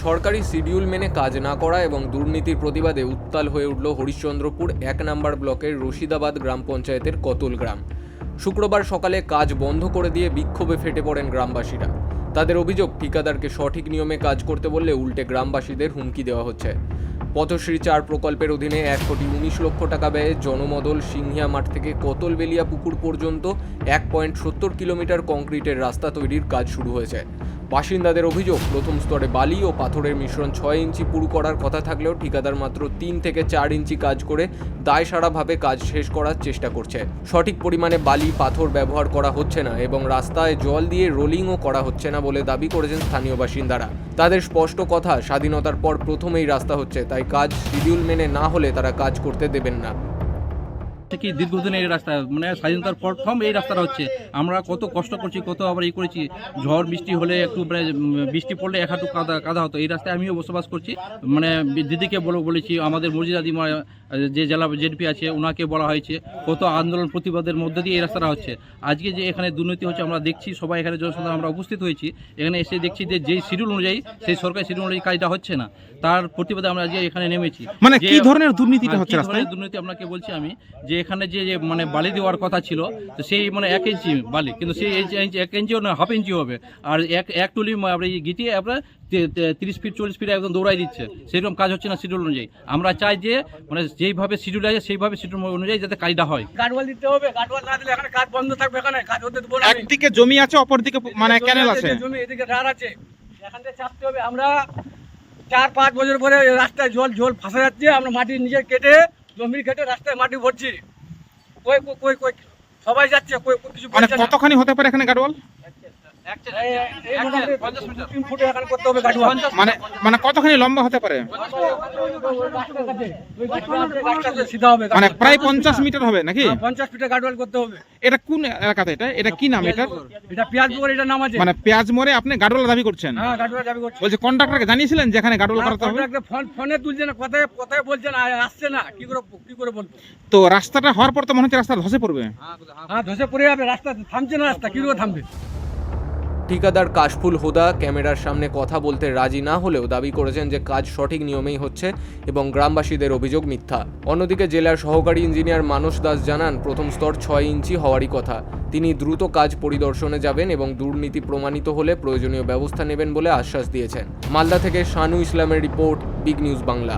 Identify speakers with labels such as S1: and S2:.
S1: সরকারি শিডিউল মেনে কাজ না করা এবং দুর্নীতির প্রতিবাদে উত্তাল হয়ে উঠল হরিশ্চন্দ্রপুর ১ নম্বর ব্লকের রশিদাবাদ গ্রাম পঞ্চায়েতের কতুল গ্রাম। শুক্রবার সকালে কাজ বন্ধ করে দিয়ে বিক্ষোভে ফেটে পড়েন গ্রামবাসীরা। তাদের অভিযোগ, ঠিকাদারকে সঠিক নিয়মে কাজ করতে বললে উল্টে গ্রামবাসীদের হুমকি দেওয়া হচ্ছে। পথশ্রী ৪ প্রকল্পের অধীনে ১,১৯ লক্ষ টাকা ব্যয়ে জনমদল সিংহিয়া মাঠ থেকে কতলবেলিয়া পুকুর পর্যন্ত ১.৭০ কিলোমিটার কংক্রিটের রাস্তা তৈরির কাজ শুরু হয়েছে। বাসিন্দাদের অভিযোগ, প্রথম স্তরে বালি ও পাথরের মিশ্রণ ৬ ইঞ্চি পুরু করার কথা থাকলেও ঠিকাদার মাত্র ৩ থেকে ৪ ইঞ্চি কাজ করে দায়সারাভাবে কাজ শেষ করার চেষ্টা করছে। সঠিক পরিমাণে বালি পাথর ব্যবহার করা হচ্ছে না এবং রাস্তায় জল দিয়ে রোলিংও করা হচ্ছে না বলে দাবি করেছেন স্থানীয় বাসিন্দারা। তাদের স্পষ্ট কথা, স্বাধীনতার পর প্রথমেই রাস্তা হচ্ছে, তাই কাজ শিডিউল মেনে না হলে তারা কাজ করতে দেবেন না।
S2: থেকে দীর্ঘদিন এই রাস্তা মানে স্বাধীনতার প্রথম এই রাস্তাটা হচ্ছে। আমরা কত কষ্ট করছি, কত আবার এই করেছি, ঝড় বৃষ্টি হলে একটু মানে বৃষ্টি পড়লে এক হাঁটু কাদা হতো। এই রাস্তায় আমিও বসবাস করছি। মানে দিদিকে বলেছি, আমাদের মর্জিদা দিমা যে জেলা জেডপি আছে ওনাকে বলা হয়েছে, কত আন্দোলন প্রতিবাদের মধ্যে দিয়ে এই রাস্তাটা হচ্ছে। আজকে যে এখানে দুর্নীতি হচ্ছে আমরা দেখছি, সবাই এখানে জনসাধারণ আমরা উপস্থিত হয়েছি, এখানে এসে দেখছি যে যেই শিডিউল অনুযায়ী, সেই সরকারি শিডিউল অনুযায়ী কাজটা হচ্ছে না। তার প্রতিবাদে আমরা আজকে এখানে নেমেছি।
S3: মানে কি ধরনের দুর্নীতিটা হচ্ছে রাস্তায়?
S2: দুর্নীতি আপনাকে বলছি আমি, যে এখানে যে মানে বালি দেওয়ার কথা ছিল, তো সেই মানে 1 ইঞ্চি বালি, কিন্তু সেই 1 ইঞ্চিও না, হাফ ইঞ্চি হবে। আর এক টুলি আমরা গিটিয়ে আপনার 30 ফিট 40 ফিট একদম দৌড়াই দিচ্ছে। সেরকম কাজ হচ্ছে না শিডিউল অনুযায়ী। আমরা চাই যে মানে যেইভাবে শিডিউল আছে সেইভাবে শিডিউল অনুযায়ী যাতে কাজটা হয়।
S4: গাডওয়াল দিতে হবে, গাডওয়াল না দিলে এখানে কাজ বন্ধ থাকবে। এখানে কাজ হতে দেবো না।
S3: একদিকে জমি আছে, অপরদিকে মানে ক্যানেল আছে।
S4: জমি এদিকে ধার আছে, এখান থেকে চাপতে হবে। আমরা 4-5 বছর পরে রাস্তায় জল ফাঁসা যাচ্ছে। আমরা মাটি নিজে কেটে, জমি কেটে রাস্তায় মাটি ভরছি। কই সবাই যাচ্ছে, কই কিছু
S3: মানে
S4: বলছে না।
S3: কতখানি হতে পারে এখানে গাড়ওয়াল?
S4: এই মোটামুটি 3 ফুটে এখানে করতে হবে গাডওয়াল।
S3: মানে কতখানি লম্বা হতে পারে?
S4: সিধা হবে,
S3: মানে প্রায় 50 মিটার হবে নাকি?
S4: 50 ফিটে গাডওয়াল করতে হবে।
S3: এটা কোন এলাকাতে? এটা কি নাম?
S4: এটা পেঁয়াজ মোড়, এটা নাম আছে।
S3: মানে পেঁয়াজ মোড়ে আপনি গাড়ওয়াল দাবি করছেন?
S4: হ্যাঁ, গাডওয়াল দাবি করছি।
S3: বলছে কন্ট্রাক্টরকে জানিয়েছিলেন যে এখানে গাড়ওয়াল করাতে হবে?
S4: ফোনে তুলছে না, কথায় বলছে না, আসছে না। কি করে বলবো?
S3: তো রাস্তাটা হওয়ার পর তো মনে হচ্ছে রাস্তা ধসে পড়বে।
S4: হ্যাঁ, ধসে পড়ে যাবে। রাস্তা থামছে না, রাস্তা কি করে থামবে?
S1: ঠিকাদার কাশফুল হুদা ক্যামেরার সামনে কথা বলতে রাজি না হলেও দাবি করেছেন যে কাজ সঠিক নিয়মেই হচ্ছে এবং গ্রামবাসীদের অভিযোগ মিথ্যা। অন্যদিকে জেলার সহকারী ইঞ্জিনিয়ার মানস দাস জানান, প্রথম স্তর 6 ইঞ্চি হওয়ারই কথা। তিনি দ্রুত কাজ পরিদর্শনে যাবেন এবং দুর্নীতি প্রমাণিত হলে প্রয়োজনীয় ব্যবস্থা নেবেন বলে আশ্বাস দিয়েছেন। মালদা থেকে শানু ইসলামের রিপোর্ট, বিগ নিউজ বাংলা।